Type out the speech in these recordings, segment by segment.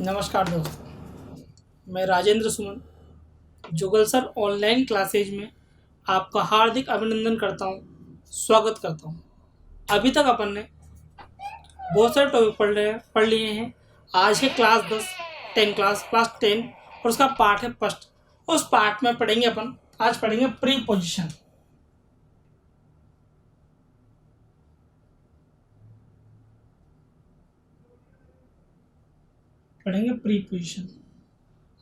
नमस्कार दोस्तों, मैं राजेंद्र सुमन जुगल सर ऑनलाइन क्लासेज में आपका हार्दिक अभिनंदन करता हूँ, स्वागत करता हूँ। अभी तक अपन ने बहुत सारे टॉपिक पढ़ लिए हैं। आज है क्लास 10, 10 क्लास 10 और उसका पार्ट है फर्स्ट। उस पार्ट में पढ़ेंगे अपन, आज पढ़ेंगे प्री पोजिशन। पढ़ेंगे प्री पोजिशन।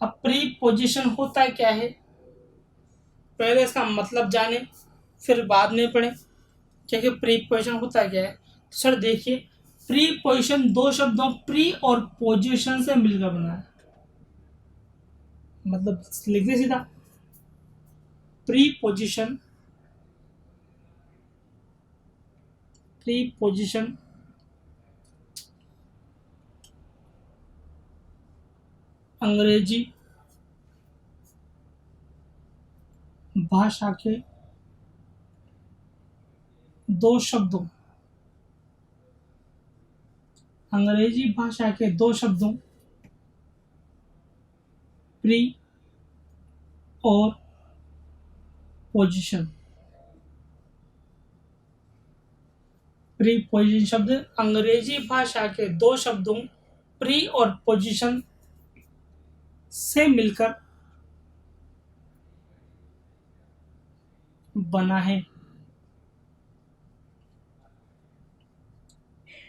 अब प्री पोजिशन होता क्या है, पहले इसका मतलब जाने, फिर बाद में पढ़ें क्योंकि प्री पोजिशन होता क्या है। तो सर देखिए, प्री पोजिशन दो शब्दों प्री और पोजिशन से मिलकर बना है। मतलब लिख दे सीधा, प्री पोजिशन, प्री पोजिशन अंग्रेजी भाषा के दो शब्दों, अंग्रेजी भाषा के दो शब्दों प्री और पोजीशन। प्री पोजीशन शब्द अंग्रेजी भाषा के दो शब्दों प्री और पोजीशन से मिलकर बना है।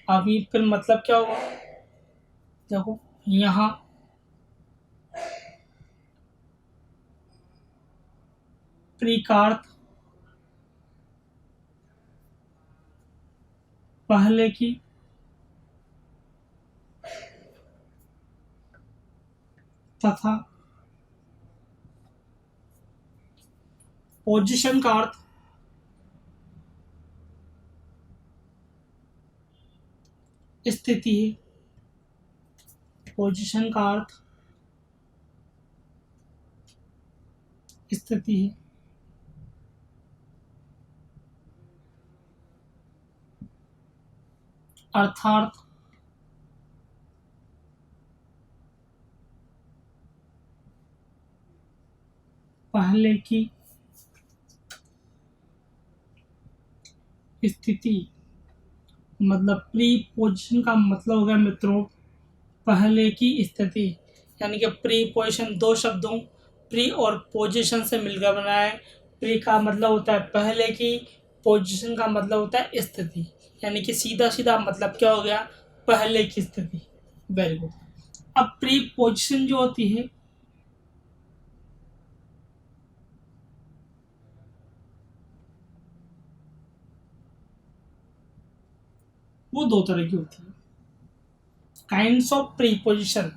अभी फिर मतलब क्या होगा, देखो यहाँ प्री का अर्थ पहले की तथा पोजीशन का अर्थ स्थिति है। पोजीशन का अर्थ स्थिति है। अर्थात पहले की स्थिति। मतलब प्री पोजीशन का मतलब हो गया मित्रों पहले की स्थिति, यानी कि प्री पोजीशन दो शब्दों प्री और पोजीशन से मिलकर बना है। प्री का मतलब होता है पहले की, पोजीशन का मतलब होता है स्थिति, यानी कि सीधा सीधा मतलब क्या हो गया, पहले की स्थिति। Very good. अब प्री पोजीशन जो होती है वो दो तरह की होती है। काइंड्स ऑफ प्रीपोजिशन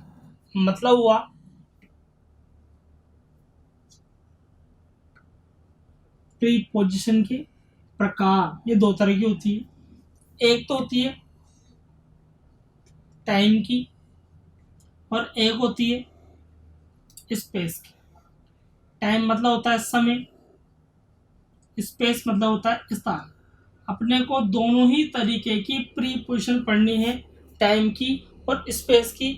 मतलब हुआ प्रीपोजिशन के प्रकार, ये दो तरह की होती है। एक तो होती है टाइम की और एक होती है स्पेस की। टाइम मतलब होता है समय, स्पेस मतलब होता है स्थान। अपने को दोनों ही तरीके की प्रीपोजिशन पढ़नी है, टाइम की और स्पेस की।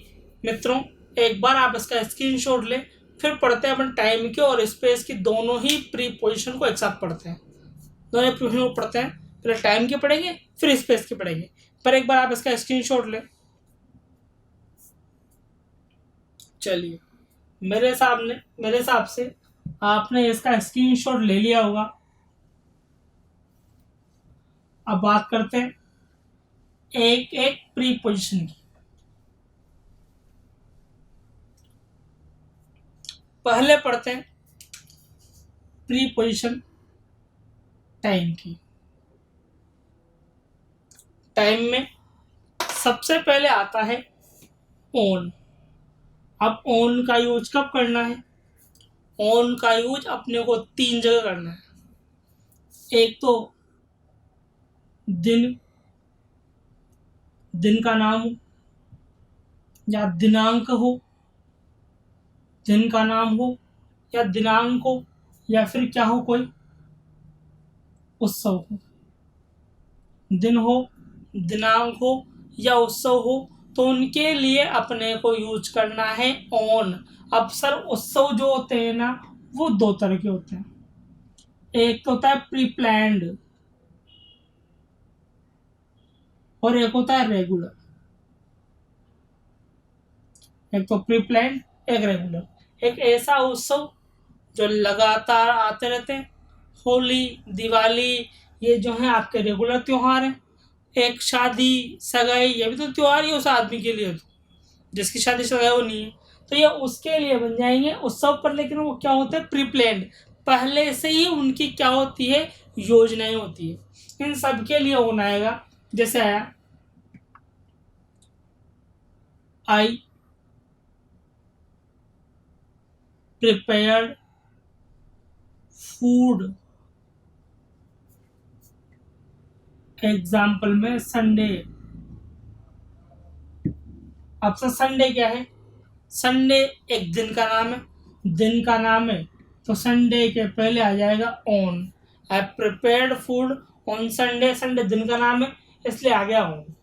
मित्रों एक बार आप इसका स्क्रीनशॉट लें, फिर पढ़ते हैं अपन टाइम के और स्पेस की दोनों ही प्रीपोजिशन को एक साथ पढ़ते हैं। दोनों प्रीपोजिशन को पढ़ते हैं, पहले टाइम के पढ़ेंगे फिर स्पेस के पढ़ेंगे। पर एक बार आप इसका स्क्रीनशॉट लें। चलिए, मेरे हिसाब से आपने इसका स्क्रीनशॉट ले लिया होगा। अब बात करते हैं एक एक प्रीपोजिशन की। पहले पढ़ते हैं प्रीपोजिशन टाइम की। टाइम में सबसे पहले आता है ऑन। अब ऑन का यूज कब करना है, ऑन का यूज अपने को तीन जगह करना है। एक तो दिन, दिन का नाम हो या दिनांक हो, दिन का नाम हो या दिनांक हो या फिर क्या हो, कोई उत्सव हो। दिन हो, दिनांक हो या उत्सव हो, तो उनके लिए अपने को यूज करना है ऑन। अब सर उत्सव जो होते हैं ना वो दो तरह के होते हैं। एक तो होता है प्री प्लान्ड और एक होता है रेगुलर। एक तो प्री प्लान्ड, एक रेगुलर। एक ऐसा उत्सव जो लगातार आते रहते हैं, होली, दिवाली, ये जो है आपके रेगुलर त्योहार हैं। एक शादी, सगाई, ये भी तो त्योहार ही है उस आदमी के लिए, तो जिसकी शादी सगाई वो नहीं है तो ये उसके लिए बन जाएंगे उत्सव पर। लेकिन वो क्या होते हैं, प्री प्लान्ड, पहले से ही उनकी क्या होती है, योजनाएं होती है। इन सब के लिए होना आएगा। जैसे आया आई प्रिपेयर्ड फूड, एग्जाम्पल में संडे। अब सर संडे क्या है, संडे एक दिन का नाम है, दिन का नाम है तो संडे के पहले आ जाएगा on. I prepared food on Sunday, Sunday दिन का नाम है इसलिए आ गया ऑन।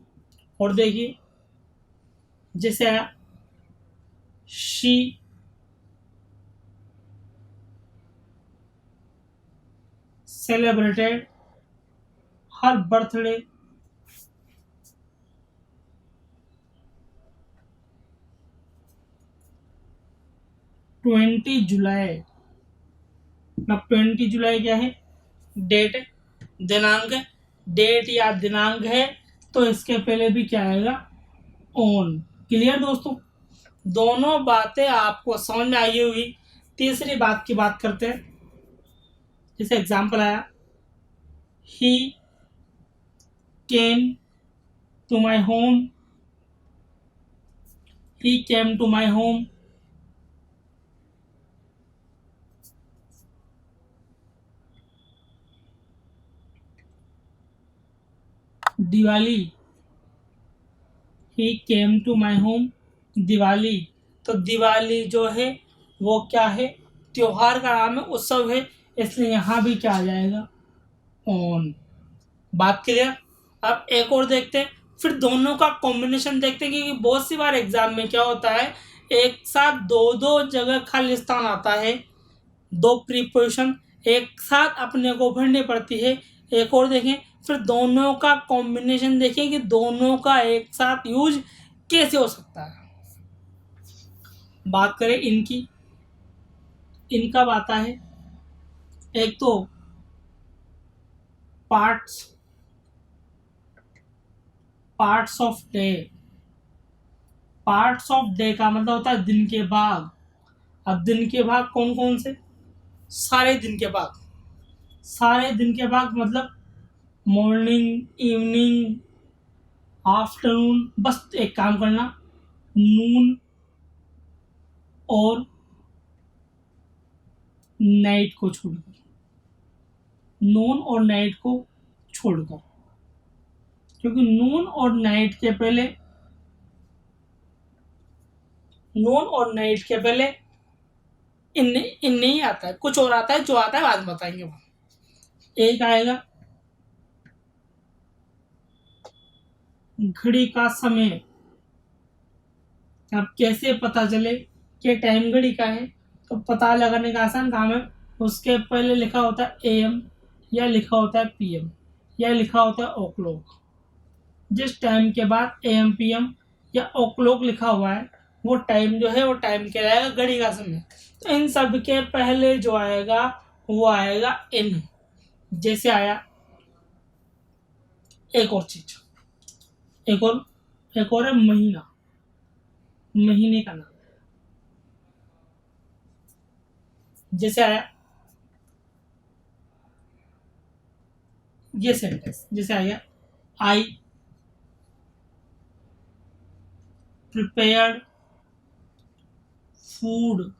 और देखिए जैसे आया शी सेलिब्रेटेड हर बर्थडे जुलाई। अब 20 जुलाई क्या है, डेट है, दिनांक है। डेट या दिनांक है तो इसके पहले भी क्या आएगा, ऑन। क्लियर दोस्तों, दोनों बातें आपको समझ में आई होगी। तीसरी बात की बात करते हैं। जैसे एग्जाम्पल आया he came to my home, he came to my home. Diwali, he came to my home Diwali. तो दिवाली जो है वो क्या है, त्योहार का नाम है, उत्सव है, इसलिए यहाँ भी क्या आ जाएगा, ऑन। बात क्लियर। अब एक और देखते हैं, फिर दोनों का कॉम्बिनेशन देखते हैं, क्योंकि बहुत सी बार एग्जाम में क्या होता है, एक साथ दो दो जगह खालिस्तान आता है, दो प्रीपोजिशन एक साथ अपने को भरनी पड़ती है। एक और देखें, फिर दोनों का कॉम्बिनेशन देखें कि दोनों का एक साथ यूज कैसे हो सकता है। बात करें इनकी, इनका आता है एक तो parts, parts of day. Parts of day का मतलब होता है दिन के भाग। अब दिन के भाग कौन कौन से, सारे दिन के भाग। सारे दिन के भाग मतलब मॉर्निंग, इवनिंग, आफ्टरनून, बस एक काम करना, नून और नाइट को छोड़कर, नून और नाइट को छोड़कर, क्योंकि नून और नाइट के पहले, नून और नाइट के पहले इन इन नहीं आता है, कुछ और आता है, जो आता है बाद में बताएंगे। वो एक आएगा घड़ी का समय। अब कैसे पता चले कि टाइम घड़ी का है, तो पता लगाने का आसान काम है। उसके पहले लिखा होता है एएम, या लिखा होता है पीएम, या लिखा होता है ओ क्लॉक। जिस टाइम के बाद एएम, पीएम या ओ क्लॉक लिखा हुआ है वो टाइम जो है वो टाइम कहलाएगा, घड़ी का समय। तो इन सब के पहले जो आएगा वो आएगा इन। जैसे आया एक और चीज, एक और है महीना, महीने का नाम। जैसे आया ये सेंटेंस, जैसे आया आई प्रिपेयर्ड फूड,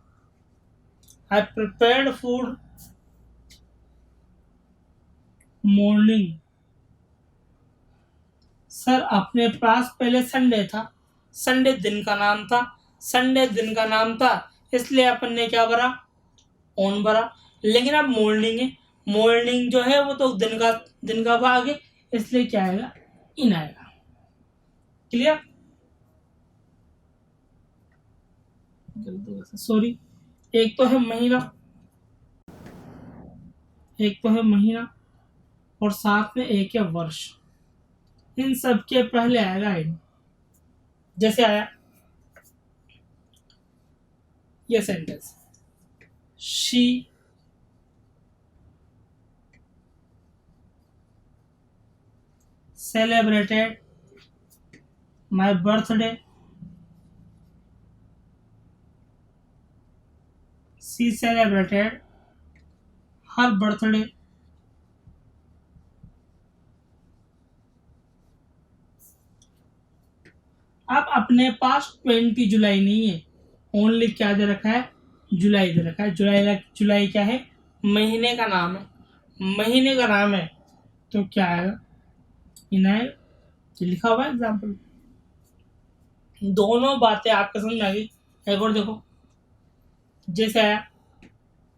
आई प्रिपेयर्ड फूड मॉर्निंग। सर अपने पास पहले संडे था, संडे दिन का नाम था, संडे दिन का नाम था इसलिए अपन ने क्या भरा, ऑन भरा। लेकिन अब मॉर्निंग है, मॉर्निंग जो है वो तो दिन का भाग है, इसलिए क्या आएगा, इन आएगा। क्लियर। सॉरी, एक तो है महीना, एक तो है महीना और साथ में एक है वर्ष। इन सब के पहले आएगा इन। जैसे आया ये sentence, she celebrated my birthday, she celebrated her birthday. अब अपने पास 20 जुलाई नहीं है, ओनली क्या दे रखा है, जुलाई दे रखा है। जुलाई, जुलाई क्या है, महीने का नाम है, महीने का नाम है, तो क्या आएगा, इन आएगा। लिखा हुआ है एग्जाम्पल। दोनों बातें आपको समझ में आ गई। एक और देखो, जैसे आया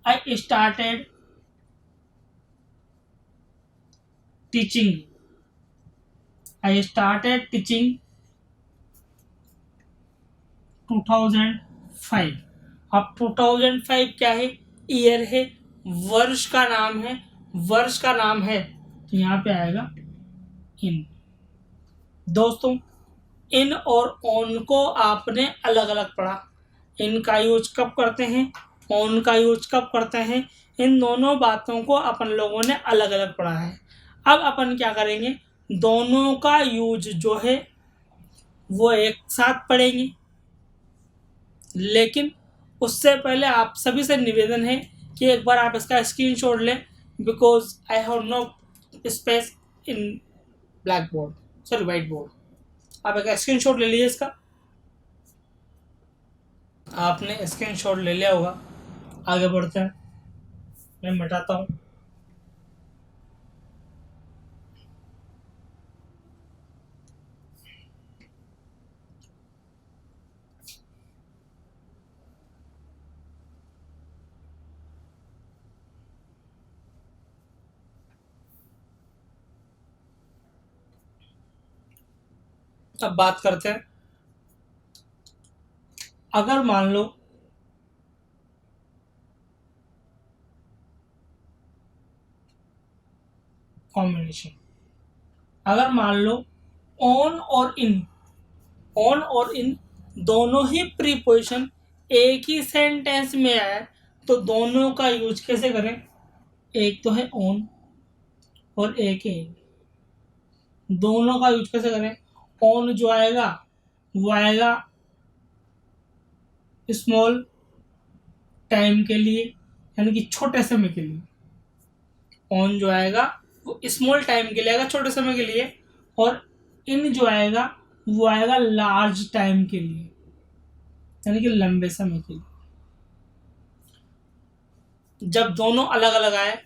I started teaching, I started teaching 2005। अब 2005 क्या है, ईयर है, वर्ष का नाम है, वर्ष का नाम है, तो यहाँ पे आएगा इन। दोस्तों, इन और ऑन को आपने अलग अलग पढ़ा। इन का यूज कब करते हैं, ऑन का यूज कब करते हैं, इन दोनों बातों को अपन लोगों ने अलग अलग पढ़ा है। अब अपन क्या करेंगे, दोनों का यूज जो है वो एक साथ पढ़ेंगे, लेकिन उससे पहले आप सभी से निवेदन है कि एक बार आप इसका स्क्रीनशॉट लें, because I have no space in black board, sorry white board. आप एक स्क्रीनशॉट ले लीजिए इसका। आपने स्क्रीनशॉट ले लिया होगा, आगे बढ़ते हैं। मैं मिटाता हूँ। अब बात करते हैं, अगर मान लो कॉम्बिनेशन, अगर मान लो ऑन और इन, ऑन और इन दोनों ही प्रीपोजिशन एक ही सेंटेंस में आए, तो दोनों का यूज कैसे करें। एक तो है ऑन और एक है इन, दोनों का यूज कैसे करें। ऑन जो आएगा वो आएगा स्मॉल टाइम के लिए, यानी कि छोटे समय के लिए। ऑन जो आएगा वो स्मॉल टाइम के लिए आएगा, छोटे समय के लिए। और इन जो आएगा वो आएगा लार्ज टाइम के लिए, यानी कि लंबे समय के लिए। जब दोनों अलग अलग आए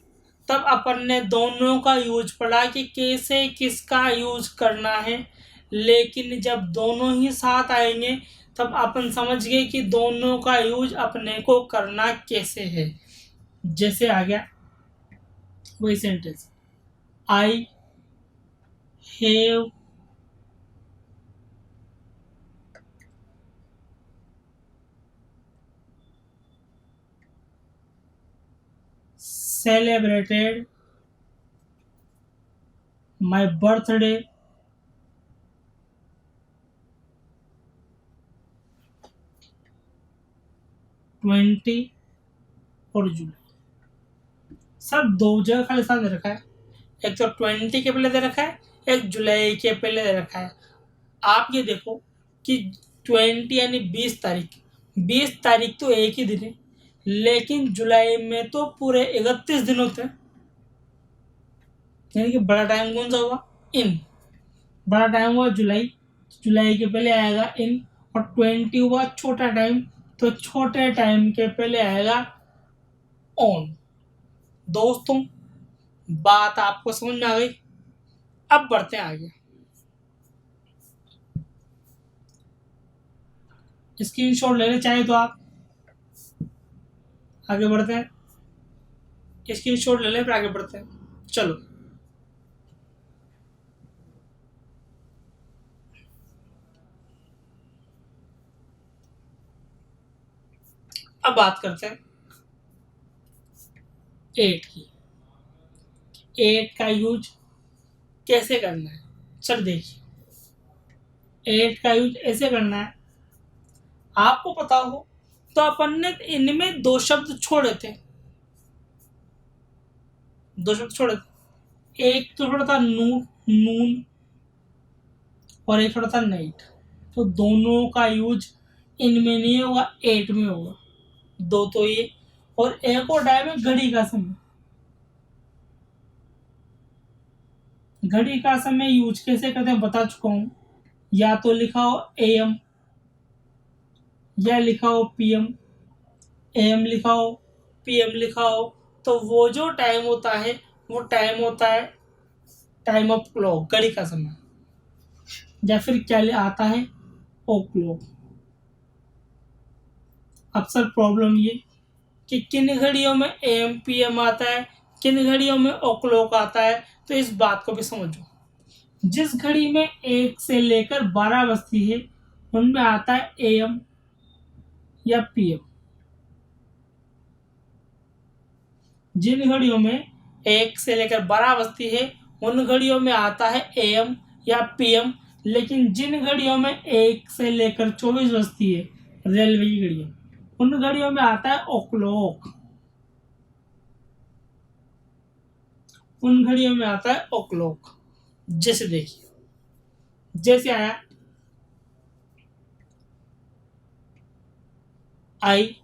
तब अपन ने दोनों का यूज पढ़ा कि कैसे किसका यूज करना है, लेकिन जब दोनों ही साथ आएंगे तब अपन समझ गए कि दोनों का यूज अपने को करना कैसे है। जैसे आ गया वही sentence, I have celebrated my birthday 20 और जुलाई। सब दो जगह खाली स्थान दे रखा है, एक तो 20 के पहले दे रखा है, एक जुलाई के पहले दे रखा है। आप ये देखो कि 20 यानी 20 तारीख, 20 तारीख तो एक ही दिन है, लेकिन जुलाई में तो पूरे 31 दिन होते हैं। यानी कि बड़ा टाइम कौन सा हुआ, इन। बड़ा टाइम हुआ जुलाई, जुलाई के पहले आएगा इन। और 20 हुआ छोटा टाइम, तो छोटे टाइम के पहले आएगा ऑन। दोस्तों, बात आपको समझ में आ गई। अब बढ़ते हैं आगे। स्क्रीनशॉट लेना चाहे तो आप आगे बढ़ते हैं, स्क्रीनशॉट ले लें फिर आगे बढ़ते हैं। चलो, अब बात करते हैं 8 की। 8 का यूज कैसे करना है, चल देखिए। 8 का यूज ऐसे करना है, आपको पता हो तो अपन ने इनमें दो शब्द छोड़े थे, दो शब्द छोड़े थे। एक तो छोड़ा था नून और एक छोड़ा था नाइट। तो दोनों का यूज इनमें नहीं होगा, 8 में होगा। दो तो ये, और एक और टाइम है घड़ी का समय। घड़ी का समय यूज कैसे करते हैं बता चुका हूं। या तो लिखा हो एएम या लिखा हो पीएम। एएम लिखा हो, पीएम लिखा हो, तो वो जो टाइम होता है वो टाइम होता है टाइम ऑफ क्लॉक, घड़ी का समय। या फिर क्या आता है, ओ क्लॉक। अब सर प्रॉब्लम ये कि किन घड़ियों में एएम पीएम आता है, किन घड़ियों में ओ क्लॉक आता है, तो इस बात को भी समझो। जिस घड़ी में 1 से लेकर 12 बजती है उनमें आता है एएम या पीएम। जिन घड़ियों में 1 से लेकर 12 बजती है उन घड़ियों में आता है एएम या पीएम। लेकिन जिन घड़ियों में 1 से लेकर 24 बजती है, रेलवे की घड़ियां, उन घड़ियों में आता है ओ क्लॉक। उन घड़ियों में आता है ओ क्लॉक। जैसे देखिए, जैसे आया I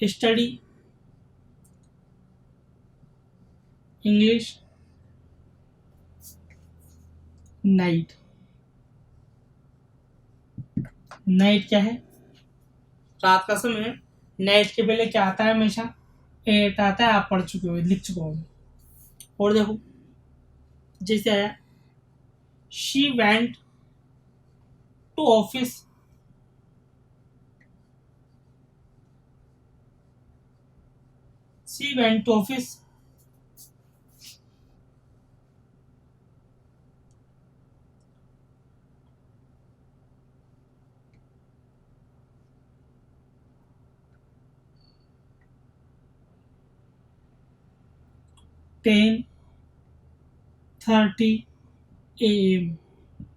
study English night. Night क्या है, रात का समय है। नाइट के पहले क्या आता है, हमेशा 8 आता है। आप पढ़ चुके हो, लिख चुका हूँ। और देखो, जैसे आया she went to office she went to office 10:30 AM।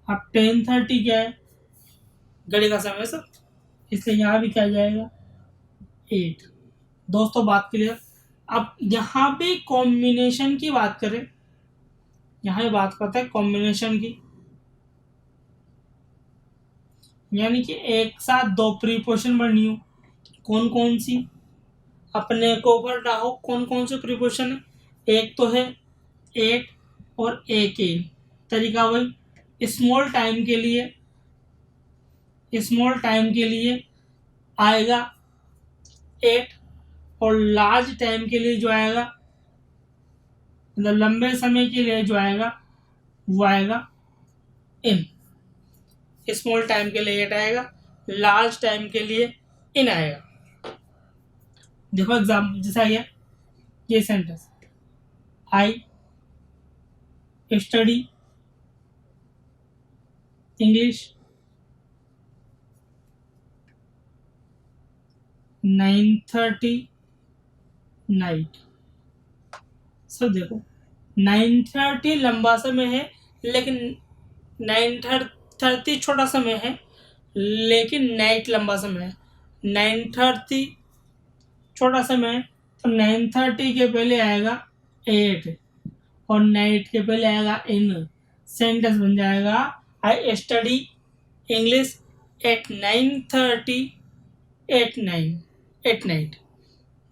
अब 10:30 क्या है, घड़ी का समय सर, इसलिए यहाँ भी क्या आ जाएगा, 8। दोस्तों बात क्लियर। अब यहाँ पे कॉम्बिनेशन की बात करें, यहाँ भी बात करते हैं कॉम्बिनेशन की। यानी कि एक साथ दो प्रीपोजिशन बननी हो, कौन कौन सी, अपने को पढ़ना हो कौन कौन से प्रीपोजिशन है। एक तो है 8 और एक एन। तरीका वही, स्मॉल टाइम के लिए आएगा 8, और लार्ज टाइम के लिए जो आएगा, मतलब लंबे समय के लिए जो आएगा वो आएगा इन। स्मॉल टाइम के लिए 8 आएगा, लार्ज टाइम के लिए इन आएगा। देखो एग्जाम्पल जैसा आया ये sentence, I study English 9:30 night. Sir देखो 9:30 लंबा समय है, लेकिन 9:30 छोटा समय है, लेकिन नाइट लंबा समय है। 9:30 छोटा समय है, तो 9:30 के पहले आएगा 8 और नाइट के पहले आएगा इन। सेंटेंस बन जाएगा I study English at 9:30 at night.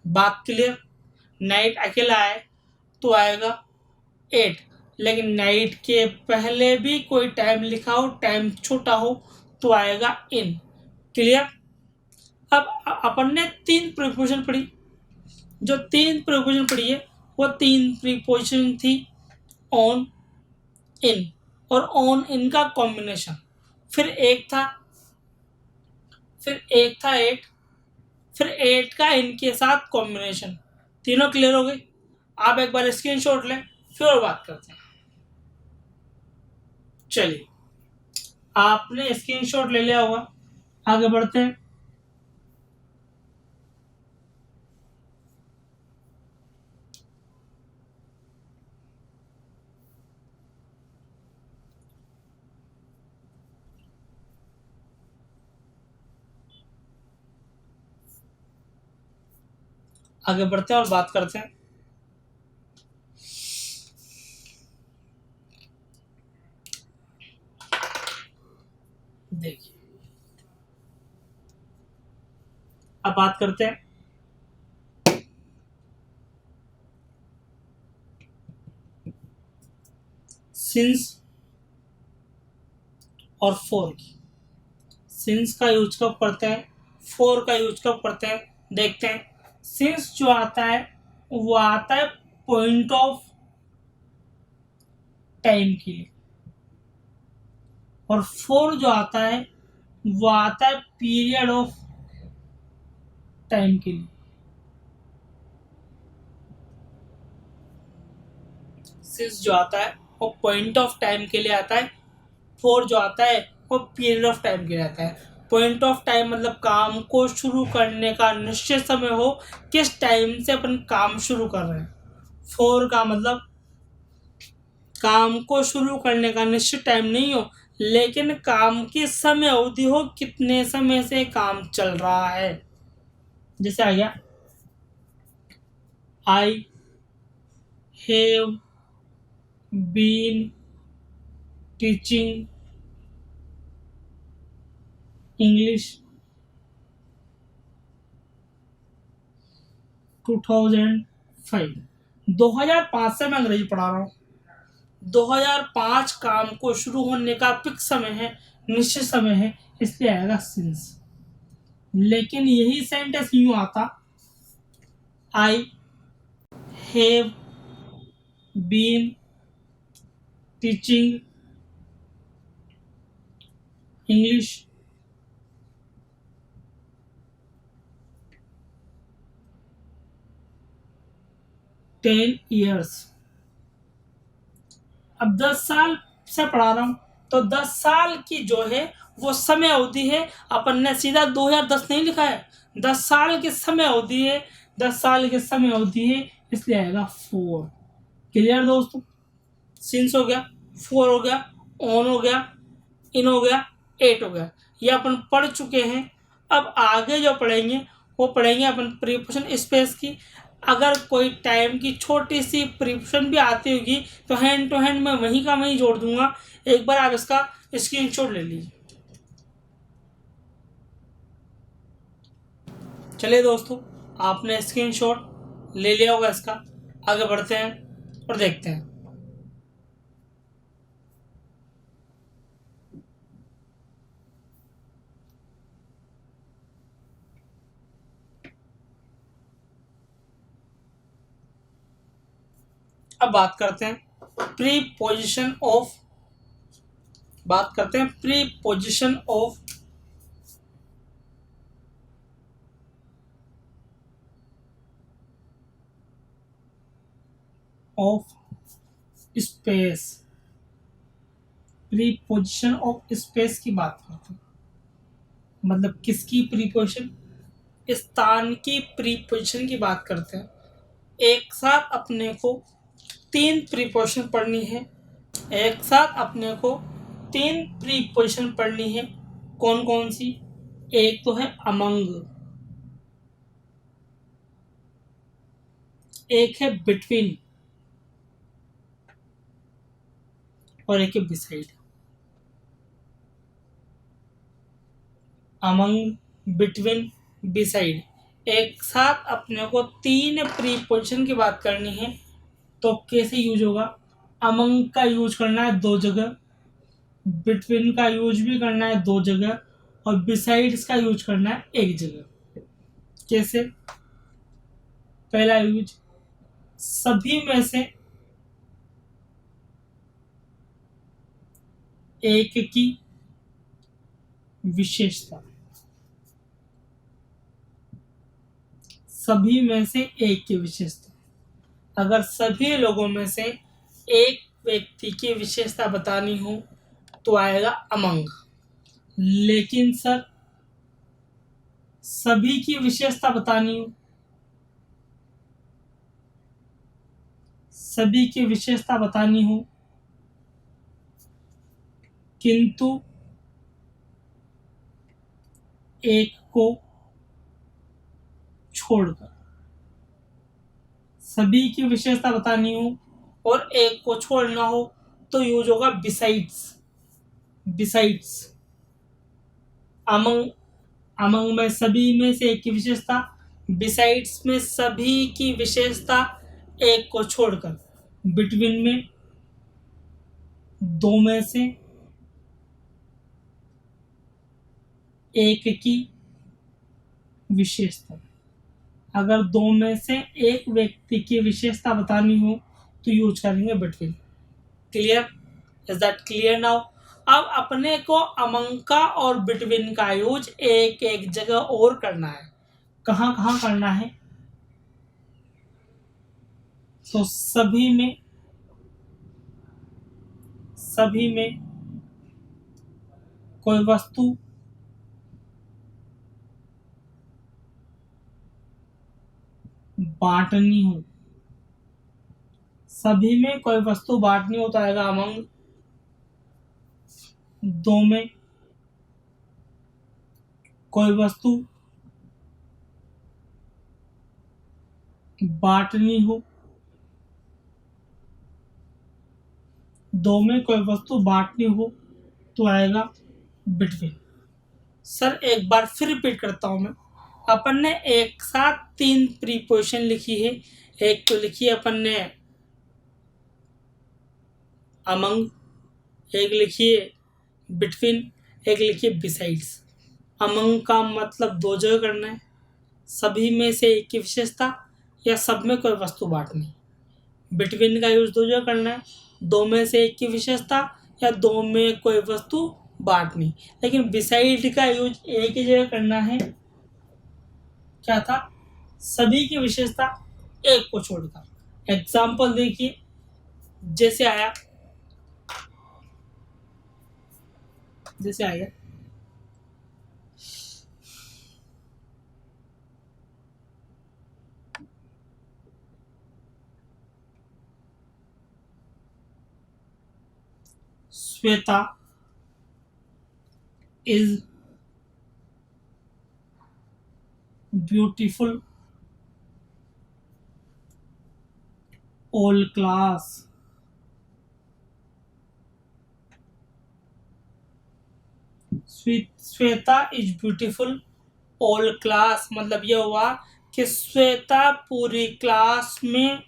बात क्लियर। नाइट अकेला है तो आएगा 8, लेकिन नाइट के पहले भी कोई टाइम लिखा हो, टाइम छोटा हो, तो आएगा इन। क्लियर। अब अपन ने 3 प्रीपोजिशन पढ़ी। जो 3 प्रीपोजिशन पढ़ी है वो 3 प्रीपोजिशन थी ऑन, इन और ऑन इन का कॉम्बिनेशन। फिर एक था 8, फिर 8 का इनके साथ कॉम्बिनेशन। तीनों क्लियर हो गई। आप एक बार स्क्रीनशॉट लें, फिर और बात करते हैं। चलिए, आपने स्क्रीनशॉट ले लिया होगा, आगे बढ़ते हैं। आगे बढ़ते हैं और बात करते हैं। देखिए, अब बात करते हैं सिंस और फोर की। सिंस का यूज कब करते हैं, फोर का यूज कब करते हैं, देखते हैं। सिंस जो आता है वो आता है पॉइंट ऑफ टाइम के लिए, और फोर जो आता है वो आता है पीरियड ऑफ टाइम के लिए। सिंस जो आता है वो पॉइंट ऑफ टाइम के लिए आता है, फोर जो आता है वो पीरियड ऑफ टाइम के लिए आता है। पॉइंट ऑफ टाइम मतलब काम को शुरू करने का निश्चित समय हो, किस टाइम से अपन काम शुरू कर रहे हैं। फोर का मतलब काम को शुरू करने का निश्चित टाइम नहीं हो, लेकिन काम की समय अवधि हो, कितने समय से काम चल रहा है। जैसे आ गया I have been teaching English 2005। 2005 से मैं अंग्रेजी पढ़ा रहा हूँ। 2005 काम को शुरू होने का फिक्स समय है, निश्चित समय है, इसलिए आएगा सिंस। लेकिन यही सेंटेंस यूं आता, I have been teaching English 10 years। अब 10 साल से पढ़ा रहा हूं, तो 10 साल की जो है वो समय अवधि है। अपन ने सीधा 2010 नहीं लिखा है, 10 साल की समय अवधि है, 10 साल की समय अवधि है, इसलिए आएगा 4। क्लियर दोस्तों। सिंस हो गया, फोर हो गया, ऑन हो गया, इन हो गया, एट हो गया, ये अपन पढ़ चुके हैं। अब आगे जो पढ़ेंगे वो पढ़ेंगे अपन प्रीपोजिशन स्पेस की। अगर कोई टाइम की छोटी सी प्रीपोजिशन भी आती होगी तो हैंड टू हैंड मैं वहीं का वहीं जोड़ दूंगा। एक बार आप इसका स्क्रीनशॉट ले लीजिए। चलिए दोस्तों, आपने स्क्रीनशॉट ले लिया होगा इसका। आगे बढ़ते हैं और देखते हैं। अब बात करते हैं preposition of space. Preposition of space की बात करते हैं, मतलब किसकी प्रीपोजिशन, स्थान की प्रीपोजिशन की बात करते हैं। एक साथ अपने को 3 प्रीपोजिशन पढ़नी है, एक साथ अपने को 3 प्रीपोजिशन पढ़नी है। कौन कौन सी, एक तो है अमंग, एक है बिटवीन, और एक है बिसाइड। अमंग, बिटवीन, बिसाइड, एक साथ अपने को 3 प्रीपोजिशन की बात करनी है। तो कैसे यूज होगा, अमंग का यूज करना है 2 जगह, बिटवीन का यूज भी करना है 2 जगह, और बिसाइड्स का यूज करना है 1 जगह। कैसे, पहला यूज, सभी में से एक की विशेषता, सभी में से एक की विशेषता। अगर सभी लोगों में से एक व्यक्ति की विशेषता बतानी हो तो आएगा अमंग। लेकिन सर सभी की विशेषता बतानी हो, सभी की विशेषता बतानी हो किंतु एक को छोड़कर, सभी की विशेषता बतानी हो और एक को छोड़ना हो तो यूज होगा बिसाइड्स। बिसाइड्स अमंग, अमंग में सभी में से एक की विशेषता, बिसाइड्स में सभी की विशेषता एक को छोड़कर, बिटवीन में दो में से एक की विशेषता। अगर दो में से एक व्यक्ति की विशेषता बतानी हो तो यूज करेंगे between. Clear? Is that clear now? अब अपने को अमंग का और बिटवीन का यूज एक एक जगह और करना है। कहाँ कहाँ करना है? तो सभी में कोई वस्तु बांटनी हो, सभी में कोई वस्तु बांटनी हो तो आएगा अमंग। दो में कोई वस्तु बांटनी हो, दो में कोई वस्तु बांटनी हो तो आएगा बिटवीन। सर एक बार फिर रिपीट करता हूं मैं। अपन ने एक साथ तीन प्रीपोजिशन लिखी है। एक तो लिखी है अपन ने अमंग, एक लिखी है बिटवीन, एक लिखी है बिसाइड्स। अमंग का मतलब दो जगह करना है, सभी में से एक की विशेषता या सब में कोई वस्तु बांटनी। बिटवीन का यूज दो जगह करना है, दो में से एक की विशेषता या दो में कोई वस्तु बांटनी। लेकिन बिसाइड का यूज एक ही जगह करना है। क्या था? सभी की विशेषता एक को छोड़कर। एग्जाम्पल देखिए, जैसे आया Shweta is beautiful all class. Shweta is beautiful all class मतलब यह हुआ कि श्वेता पूरी क्लास में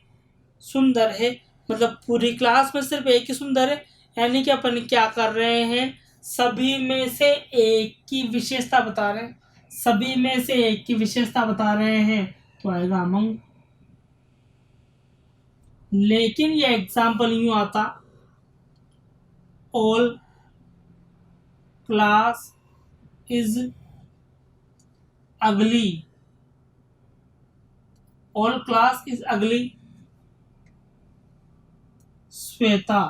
सुंदर है। मतलब पूरी क्लास में सिर्फ एक ही सुंदर है, यानी कि अपन क्या कर रहे हैं, सभी में से एक की विशेषता बता रहे हैं। सभी में से एक की विशेषता बता रहे हैं तो आएगा अमंग। लेकिन ये एग्जाम्पल यूं आता, ऑल क्लास इज अगली, ऑल क्लास इज अगली श्वेता।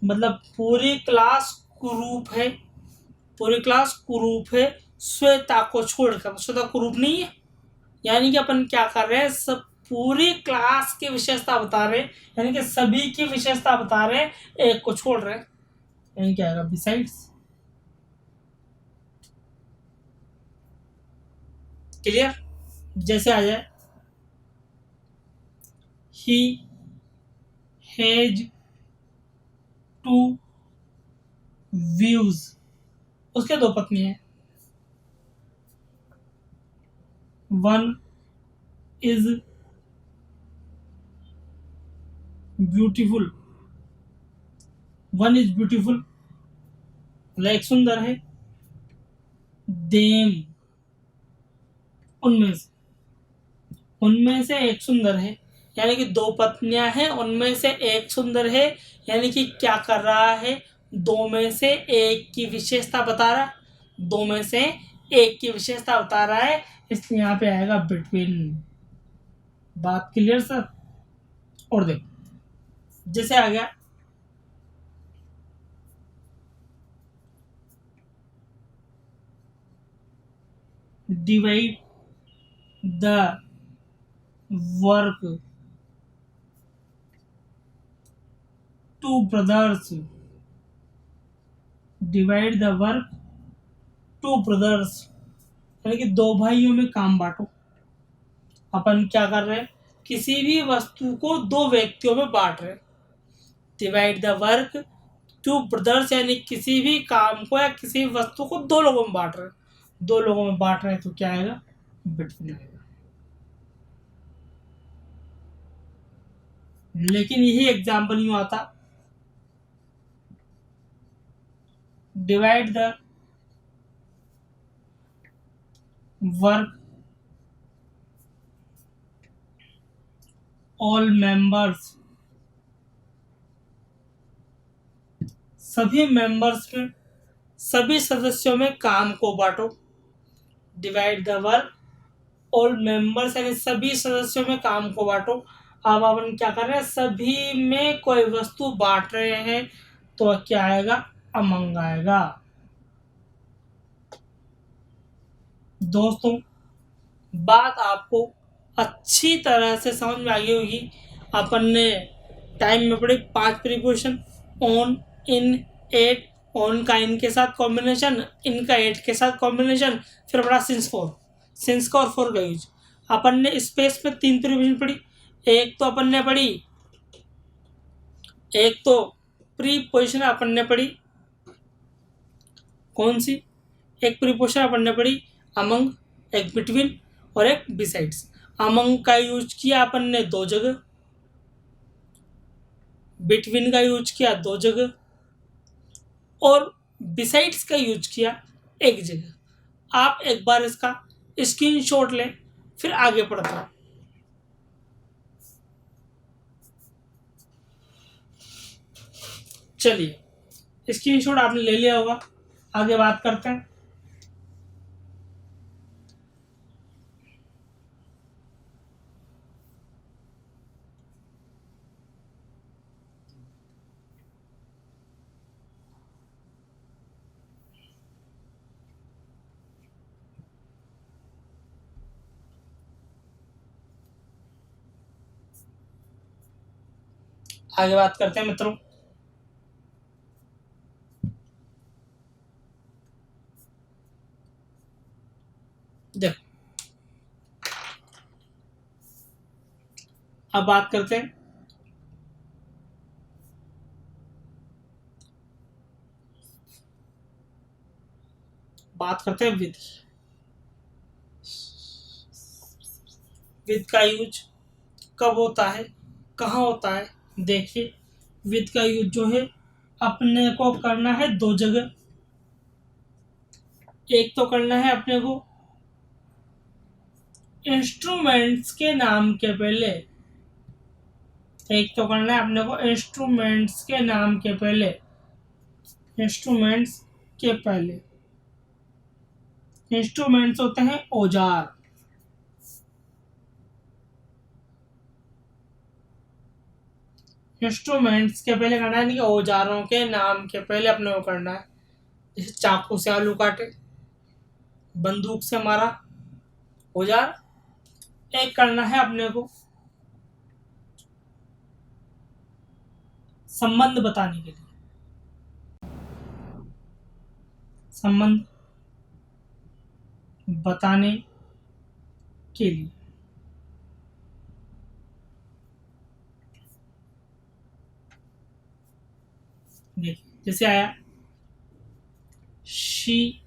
मतलब पूरी क्लास कुरूप है, पूरी क्लास कुरूप है श्वेता को छोड़कर। श्वेता कुरूप नहीं है, यानी कि अपन क्या कर रहे हैं, सब पूरी क्लास की विशेषता बता रहे हैं, यानी कि सभी की विशेषता बता रहे हैं, एक को छोड़ रहे हैं, यानी क्या आएगा बिसाइड्स। क्लियर? जैसे आ जाए ही हैज टू व्यूज, उसके दो पत्नी है, one is beautiful, one is beautiful like सुंदर है, देम उनमें से एक सुंदर है, यानी कि दो पत्नियां हैं, उनमें से एक सुंदर है, यानी कि क्या कर रहा है, दो में से एक की विशेषता बता रहा, दो में से एक की विशेषता बता रहा है, इसलिए यहाँ पे आएगा बिटवीन। बात क्लियर सर? और देखो जैसे आ गया divide the work two brothers, divide the work two brothers, यानी कि दो भाइयों में काम बांटो। अपन क्या कर रहे हैं, किसी भी वस्तु को दो व्यक्तियों में बांट रहे हैं। Divide the work two brothers, यानी किसी भी काम को या किसी वस्तु को दो लोगों में बांट रहे हैं। दो लोगों में बांट रहे हैं तो क्या आएगा, बिटवीन आएगा। लेकिन यही एग्जाम्पल यूं आता, divide the work all members, सभी मेंबर्स में, सभी सदस्यों में काम को बांटो। Divide the work all members, यानी सभी सदस्यों में काम को बांटो। अब अपन क्या कर रहे हैं, सभी में कोई वस्तु बांट रहे हैं तो क्या आएगा, अमंग आएगा। दोस्तों, बात आपको अच्छी तरह से समझ में आ गई होगी। अपन ने टाइम में पढ़े 5 preposition, on, in, at. On का इन के साथ कॉम्बिनेशन, इन का एट के साथ कॉम्बिनेशन, फिर पढ़ा सिंस फॉर, सिंस का और फॉर का यूज। अपन ने स्पेस में 3 प्रीपोजिशन पढ़ी। एक तो अपन ने पढ़ी, एक तो प्रीपोजिशन अपन ने पढ़ी, कौन सी, एक प्रीपोजिशन अपन ने पढ़ी अमंग, एक बिटवीन और एक बिसाइड्स। अमंग का यूज किया अपन ने 2 जगह, बिटवीन का यूज किया 2 जगह, और बिसाइड्स का यूज किया 1 जगह। आप एक बार इसका स्क्रीनशॉट लें, फिर आगे पढ़ते हैं। चलिए, स्क्रीनशॉट आपने ले लिया होगा, आगे बात करते हैं। आगे बात करते हैं मित्रों। देखो, अब बात करते हैं विद। विद का यूज कब होता है, कहाँ होता है? देखिए, विद का यूज जो है अपने को करना है 2 जगह। एक तो करना है अपने को इंस्ट्रूमेंट्स के नाम के पहले, एक तो करना है अपने को इंस्ट्रूमेंट्स के नाम के पहले, इंस्ट्रूमेंट्स के पहले। इंस्ट्रूमेंट्स होते हैं औजार। इंस्ट्रूमेंट्स के पहले करना है, नहीं औजारों के नाम के पहले अपने को करना है। जैसे चाकू से आलू काटे, बंदूक से मारा, औजार। एक करना है अपने को संबंध बताने के लिए, संबंध बताने के लिए। देखिए, जैसे आया she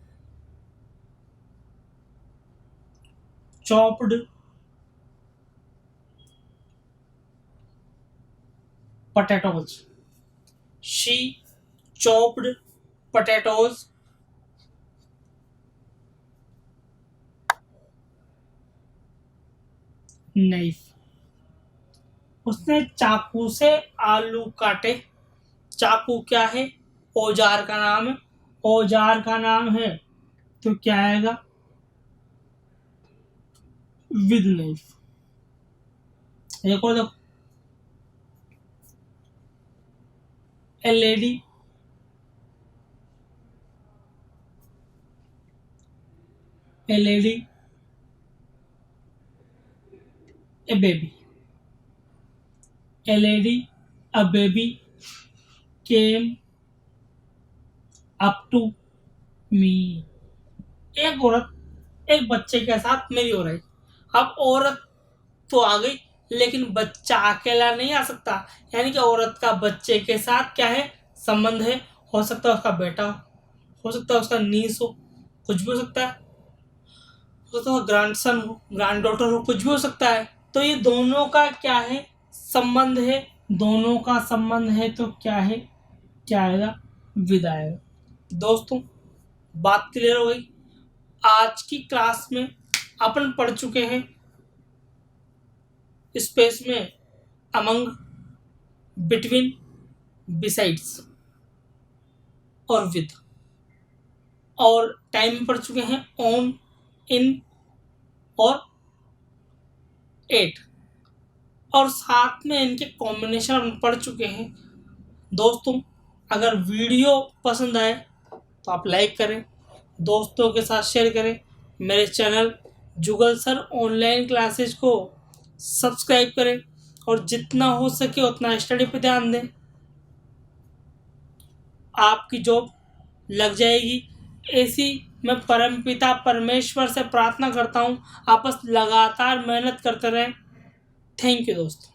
chopped potatoes, she chopped potatoes knife, उसने चाकू से आलू काटे। चाकू क्या है, औजार का नाम है, औजार का नाम है तो क्या आएगा, विद नाइफ। एक और देखो, a lady, a lady, a baby, a lady, a baby came up to me. एक औरत एक बच्चे के साथ मेरी हो रही। अब औरत तो आ गई, लेकिन बच्चा अकेला नहीं आ सकता। यानी कि औरत का बच्चे के साथ क्या है, संबंध है। हो सकता है उसका बेटा हो सकता है उसका नीस हो, कुछ भी हो सकता है। हो सकता है ग्रैंडसन हो, ग्रैंड डॉटर हो, कुछ भी हो सकता है। तो ये दोनों का क्या है, संबंध है। दोनों का संबंध है तो क्या है, क्या आएगा, विद आएगा। दोस्तों, बात क्लियर हो गई। आज की क्लास में अपन पढ़ चुके हैं स्पेस में अमंग, बिटवीन, बिसाइड्स और विद। और टाइम में पढ़ चुके हैं ऑन, इन और एट। और साथ में इनके कॉम्बिनेशन हम पढ़ चुके हैं। दोस्तों, अगर वीडियो पसंद आए तो आप लाइक करें, दोस्तों के साथ शेयर करें, मेरे चैनल जुगल सर ऑनलाइन क्लासेज को सब्सक्राइब करें और जितना हो सके उतना स्टडी पे ध्यान दें। आपकी जॉब लग जाएगी, ऐसी मैं परमपिता परमेश्वर से प्रार्थना करता हूँ। आप बस लगातार मेहनत करते रहें। थैंक यू दोस्तों।